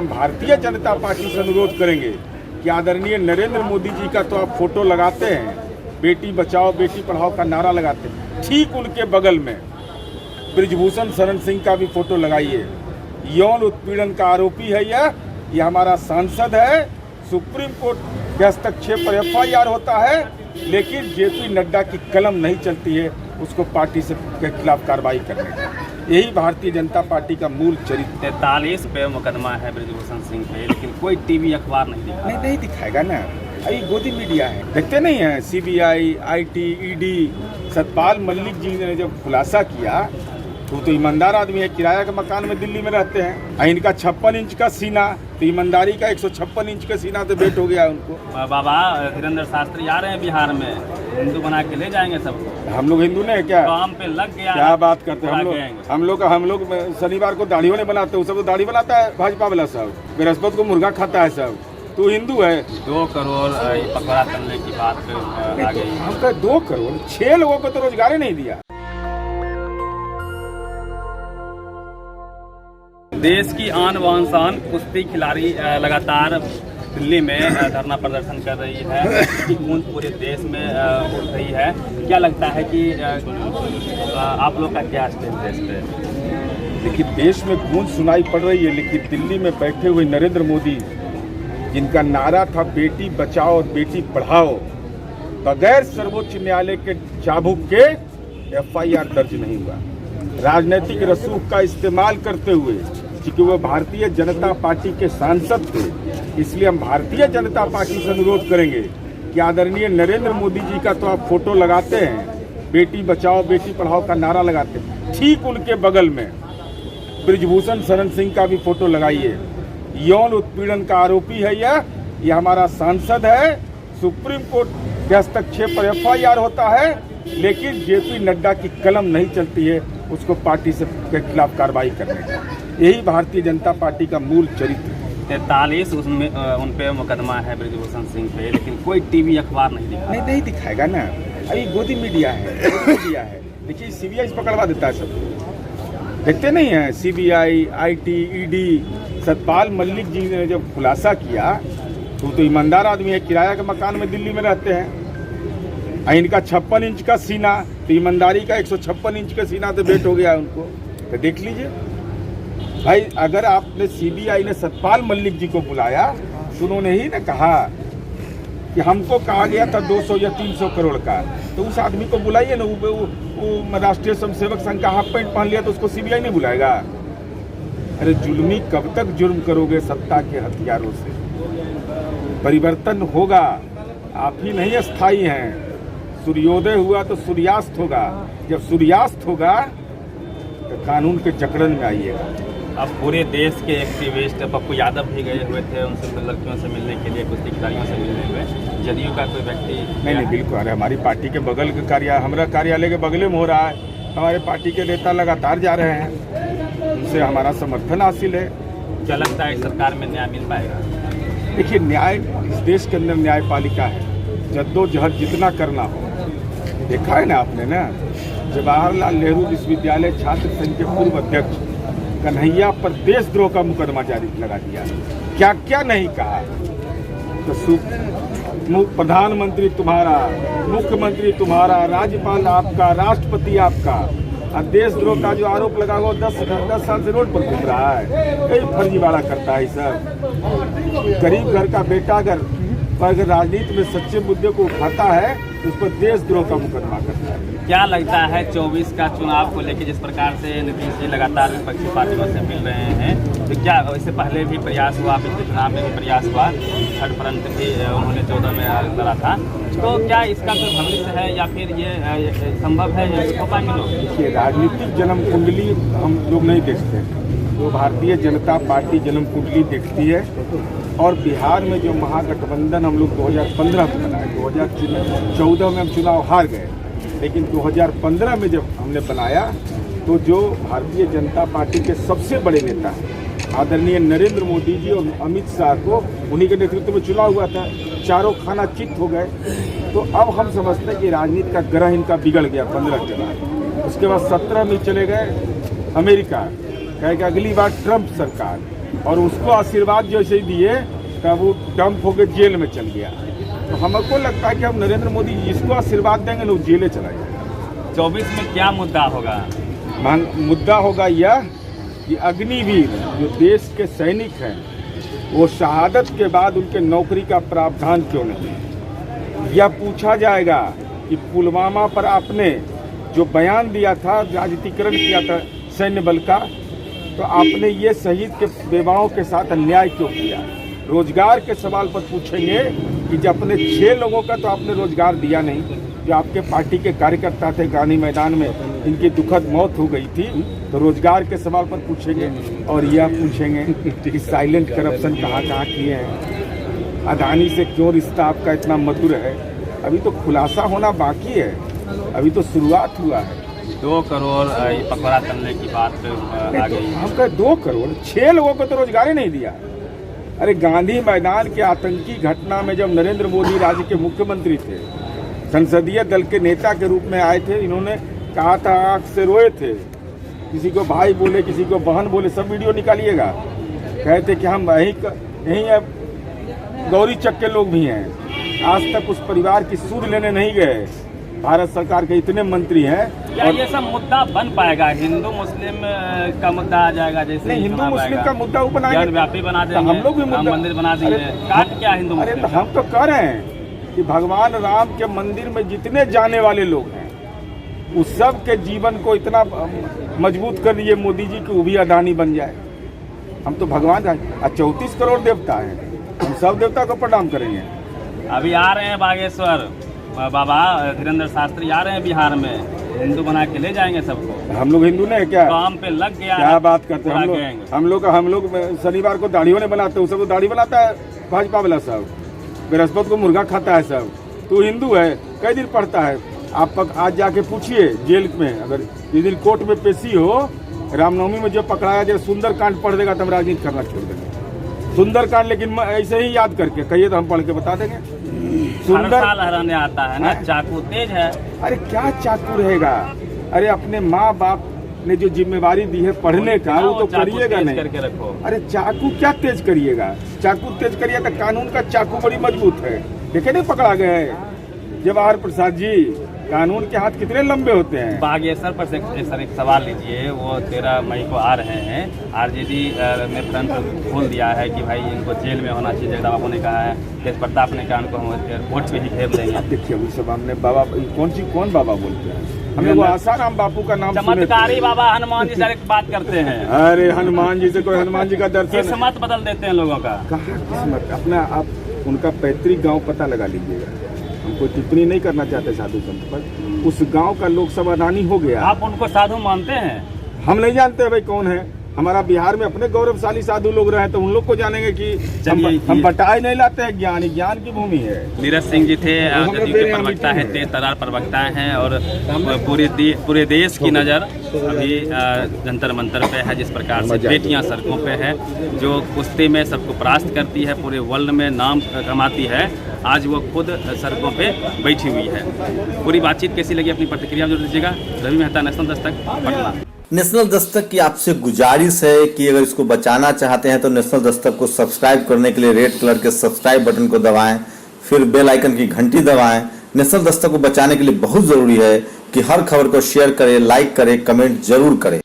हम भारतीय जनता पार्टी से अनुरोध करेंगे कि आदरणीय नरेंद्र मोदी जी का तो आप फोटो लगाते हैं, बेटी बचाओ बेटी पढ़ाओ का नारा लगाते हैं, ठीक उनके बगल में ब्रिजभूषण शरण सिंह का भी फोटो लगाइए। यौन उत्पीड़न का आरोपी है यह हमारा सांसद है। सुप्रीम कोर्ट के हस्तक्षेप पर FIR होता है, लेकिन JP नड्डा की कलम नहीं चलती है उसको पार्टी से के खिलाफ कार्रवाई करने का। यही भारतीय जनता पार्टी का मूल चरित्र। 43 पे मुकदमा है ब्रिजभूषण सिंह पे, लेकिन कोई टीवी अखबार नहीं दिखाएगा ना। अभी गोदी मीडिया है, देखते नहीं है। CBI, IT, ED Satpal Malik ji ने जब खुलासा किया तो ईमानदार आदमी है, किराया के मकान में दिल्ली में रहते हैं। इनका 56 इंच का सीना, तो ईमानदारी का 156 इंच का सीना तो भेंट हो गया उनको। बाबा धीरेन्द्र शास्त्री आ रहे हैं बिहार में, हिंदू बना के ले जाएंगे सबको। हम लोग हिंदू ने क्या काम पे लग गया, क्या बात करते हैं हम लोग शनिवार को दाढ़ी नहीं बनाते, सब तो दाढ़ी बनाता है भाजपा वाला सब। बृहस्पति को मुर्गा खाता है सब। तू हिंदू है। 2 करोड़ पकड़ा करने की बात आ गई। हम कहे 2 करोड़ 6 लोगों को तो रोजगार ही नहीं दिया। देश की आन बान शान कुश्ती खिलाड़ी लगातार दिल्ली में धरना प्रदर्शन कर रही है, कि गूंज पूरे देश में उड़ रही है। क्या लगता है कि आप लोग का क्या स्टेप है इस पे? देखिए, देश में गूंज सुनाई पड़ रही है, लेकिन दिल्ली में बैठे हुए नरेंद्र मोदी, जिनका नारा था बेटी बचाओ और बेटी पढ़ाओ, बगैर सर्वोच्च न्यायालय के चाबुक के FIR दर्ज नहीं हुआ। राजनीतिक रसूख का इस्तेमाल करते हुए, क्योंकि वो भारतीय जनता पार्टी के सांसद थे, इसलिए हम भारतीय जनता पार्टी से अनुरोध करेंगे कि आदरणीय नरेंद्र मोदी जी का तो आप फोटो लगाते हैं, बेटी बचाओ बेटी पढ़ाओ का नारा लगाते हैं, ठीक उनके बगल में ब्रिजभूषण शरण सिंह का भी फोटो लगाइए। यौन उत्पीड़न का आरोपी है यह हमारा सांसद है। सुप्रीम कोर्ट के हस्तक्षेप पर FIR होता है, लेकिन JP नड्डा की कलम नहीं चलती है उसको पार्टी से के खिलाफ कार्रवाई करने का। यही भारतीय जनता पार्टी का मूल चरित्र है। 43 उसमें उन पे मुकदमा है ब्रिजभूषण सिंह पे, लेकिन कोई टीवी अखबार नहीं दिखाएगा ना। अभी गोदी मीडिया है। देखिए, CBI पकड़वा देता है सबको, देखते नहीं है। CBI, IT, ED Satpal Malik ji ने जब खुलासा किया तो ईमानदार आदमी है, किराया के मकान में दिल्ली में रहते हैं। इनका 56 इंच का सीना, तो ईमानदारी का 156 इंच का सीना तो भेंट हो गया उनको। तो देख लीजिए भाई, अगर आपने CBI ने सतपाल मलिक जी को बुलाया तो उन्होंने ही ना कहा कि हमको कहा गया था 200 या 300 करोड़ का, तो उस आदमी को बुलाइए ना। वो राष्ट्रीय स्वयंसेवक संघ का हाफ पैंट पहन लिया तो उसको CBI नहीं बुलाएगा। अरे जुल्मी, कब तक जुर्म करोगे सत्ता के हथियारों से? परिवर्तन होगा, आप ही नहीं अस्थायी हैं। सूर्योदय हुआ तो सूर्यास्त होगा, जब सूर्यास्त होगा तो कानून के जकड़न में आइएगा। अब पूरे देश के एक्टिविस्ट पप्पू यादव भी गए हुए थे, उनसे लड़कियों से मिलने के लिए, कुश्ती खिलाड़ियों से मिलने हुए। जदयू का कोई व्यक्ति नहीं बिल्कुल। अरे हमारी पार्टी के बगल का हमारा कार्यालय के बगल में हो रहा है। हमारे पार्टी के नेता लगातार जा रहे हैं, उनसे हमारा समर्थन हासिल है। क्या लगता है सरकार में न्याय मिल पाएगा? देखिए, न्याय इस देश के अंदर न्यायपालिका है, जद्दोजहद जितना करना हो। देखा है ना आपने ना, जवाहरलाल नेहरू विश्वविद्यालय छात्र संघ के पूर्व अध्यक्ष कन्हैया पर देशद्रोह का मुकदमा जारी लगा दिया। क्या क्या नहीं कहा। तो प्रधानमंत्री तुम्हारा, मुख्यमंत्री तुम्हारा, राज्यपाल आपका, राष्ट्रपति आपका, और देशद्रोह का जो आरोप लगा हुआ 10 साल से रोड पर घूम रहा है। कई फर्जीवाड़ा करता है सब। गरीब घर का बेटा अगर राजनीति में सच्चे मुद्दे को उठाता है तो उस पर देशद्रोह का मुकदमा करता है। क्या लगता है 24 का चुनाव को लेकर जिस प्रकार से नीतीश जी लगातार विपक्षी पार्टियों से मिल रहे हैं, तो क्या इससे पहले भी प्रयास हुआ, पिछले चुनाव में भी प्रयास हुआ, थर्ड फ्रंट भी उन्होंने 14 में लड़ा था, तो क्या इसका कोई भविष्य है या फिर ये संभव है, ये हो पाएंगे लोग? देखिए, राजनीतिक जन्म कुंडली हम लोग नहीं देखते, तो भारतीय जनता पार्टी जन्म कुंडली देखती है। और बिहार में जो महागठबंधन हम लोग 2015 में बनाए, 2014 में हम चुनाव हार गए, लेकिन 2015 में जब हमने बनाया तो जो भारतीय जनता पार्टी के सबसे बड़े नेता आदरणीय नरेंद्र मोदी जी और अमित शाह को, उन्हीं के नेतृत्व में चुनाव हुआ था। चारों खाना चित हो गए। तो अब हम समझते हैं कि राजनीति का ग्रह इनका बिगड़ गया 15 के बाद। उसके बाद 17 में चले गए अमेरिका, कहे कि अगली बार ट्रंप सरकार। और उसको आशीर्वाद जैसे ही दिए तब वो डंप होकर जेल में चल गया। तो हमको लगता है कि हम नरेंद्र मोदी जिसको आशीर्वाद देंगे ना वो जेले चला जाएगा। 24 में क्या मुद्दा होगा? मुद्दा होगा यह कि अग्निवीर जो देश के सैनिक हैं वो शहादत के बाद उनके नौकरी का प्रावधान क्यों नहीं। यह पूछा जाएगा कि पुलवामा पर आपने जो बयान दिया था, राजनीतिकरण किया था सैन्य बल का, तो आपने ये शहीद के बेवाओं के साथ अन्याय क्यों किया। रोजगार के सवाल पर पूछेंगे कि जब अपने 6 लोगों का तो आपने रोजगार दिया नहीं, जो आपके पार्टी के कार्यकर्ता थे गांधी मैदान में, इनकी दुखद मौत हो गई थी, तो रोजगार के सवाल पर पूछेंगे। और यह पूछेंगे कि साइलेंट करप्शन कहाँ किए हैं, अदानी से क्यों रिश्ता आपका इतना मधुर है। अभी तो खुलासा होना बाकी है, अभी तो शुरुआत हुआ है। 2 करोड़ पकौड़ा तलने की बात आ गई। हम कहे 2 करोड़, 6 लोगों को तो रोजगार ही नहीं दिया। अरे गांधी मैदान के आतंकी घटना में जब नरेंद्र मोदी राज्य के मुख्यमंत्री थे, संसदीय दल के नेता के रूप में आए थे, इन्होंने कहा था, आंख से रोए थे, किसी को भाई बोले, किसी को बहन बोले, सब वीडियो निकालिएगा। कहते कि हम यहीं गौरी चक के लोग भी हैं। आज तक उस परिवार की सूद लेने नहीं गए। भारत सरकार के इतने मंत्री हैं। क्या ये सब मुद्दा बन पाएगा? हिंदू मुस्लिम का मुद्दा आ जाएगा? जैसे नहीं, हिंदू मुस्लिम का मुद्दा वो बनाएंगे, व्यापी बना देंगे, हम लोग भी राम मंदिर बना देंगे। काट क्या हिंदू अरे मुस्लिम? तो हम तो कह रहे हैं कि भगवान राम के मंदिर में जितने जाने वाले लोग हैं उस सब के जीवन को इतना मजबूत कर दिए मोदी जी कि वो भी अदानी बन जाए। हम तो भगवान 34 करोड़ देवता हैं, हम सब देवता को प्रणाम करेंगे। अभी आ रहे हैं बागेश्वर बाबा धीरेन्द्र शास्त्री आ रहे हैं बिहार में, हिंदू बना के ले जाएंगे सबको। हम लोग हिंदू नहीं क्या? काम पे लग गया। क्या बात करते हैं हम लोग शनिवार को दाढ़ी होने बनाते हैं, सबको दाढ़ी बनाता है भाजपा वाला सब, बृहस्पति को मुर्गा खाता है सब। तू हिंदू है, कई दिन पढ़ता है। आप आज जाके पूछिए जेल में, अगर जिस दिन कोर्ट में पेशी हो, रामनवमी में जो पकड़ाया जाए सुंदरकांड पढ़ देगा तो हम राजनीति करना छोड़ देंगे। सुंदरकांड लेकिन ऐसे ही याद करके कहिए तो हम पढ़ के बता देंगे। हर साल हराने आता है ना, चाकू तेज है। अरे क्या चाकू रहेगा? अरे अपने माँ बाप ने जो जिम्मेवारी दी है पढ़ने का, वो तो करिएगा नहीं। करके रखो। अरे चाकू क्या तेज करिएगा? चाकू तेज करिए तो कानून का चाकू बड़ी मजबूत है। देखे नहीं पकड़ा गए जवाहर प्रसाद जी, कानून के हाथ कितने लंबे होते हैं। बागेश्वर पर से सर एक सवाल लीजिए, वो 13 मई को आ रहे हैं। आरजेडी ने फ्रंट खोल दिया है कि भाई इनको जेल में होना चाहिए। जगदम्बा ने कहा है, तेज प्रताप ने कहा उनको हम एयरपोर्ट पे ही घेर देंगे। देखिए अभी सब हमने बाबा कौन बाबा बोलते हैं, हम लोग आसाराम बापू का नाम चमत्कारी बाबा हनुमान जी डायरेक्ट बात करते हैं। अरे हनुमान जी से कोई हनुमान जी का दर्शन, किस्मत बदल देते हैं लोगों का। कहाँ किस्मत? अपना आप उनका पैतृक गांव पता लगा लीजिएगा। हमको टिप्पणी नहीं करना चाहते साधु संत पर। उस गांव का लोग सब अदानी हो गया। आप उनको साधु मानते हैं? हम नहीं जानते भाई कौन है। हमारा बिहार में अपने गौरवशाली साधु लोग रहे तो उन लोग को जानेंगे कि हम बटाई नहीं लाते हैं, ज्ञान की भूमि है। नीरज सिंह जी थे, प्रवक्ता है, तेज तरार प्रवक्ता हैं और पूरे देश की नज़र अभी जंतर मंतर पे है। जिस प्रकार से बेटियां सड़कों पे है, जो कुश्ती में सबको परास्त करती है, पूरे वर्ल्ड में नाम कमाती है, आज वो खुद सड़कों पे बैठी हुई है। पूरी बातचीत कैसी लगी अपनी प्रतिक्रिया जरूर दीजिएगा। रवि मेहता, नेशनल दस्तक, पटना। नेशनल दस्तक की आपसे गुजारिश है कि अगर इसको बचाना चाहते हैं तो नेशनल दस्तक को सब्सक्राइब करने के लिए रेड कलर के सब्सक्राइब बटन को दबाएं, फिर बेल आइकन की घंटी दबाएं। नेशनल दस्तक को बचाने के लिए बहुत जरूरी है कि हर खबर को शेयर करें, लाइक करें, कमेंट जरूर करें।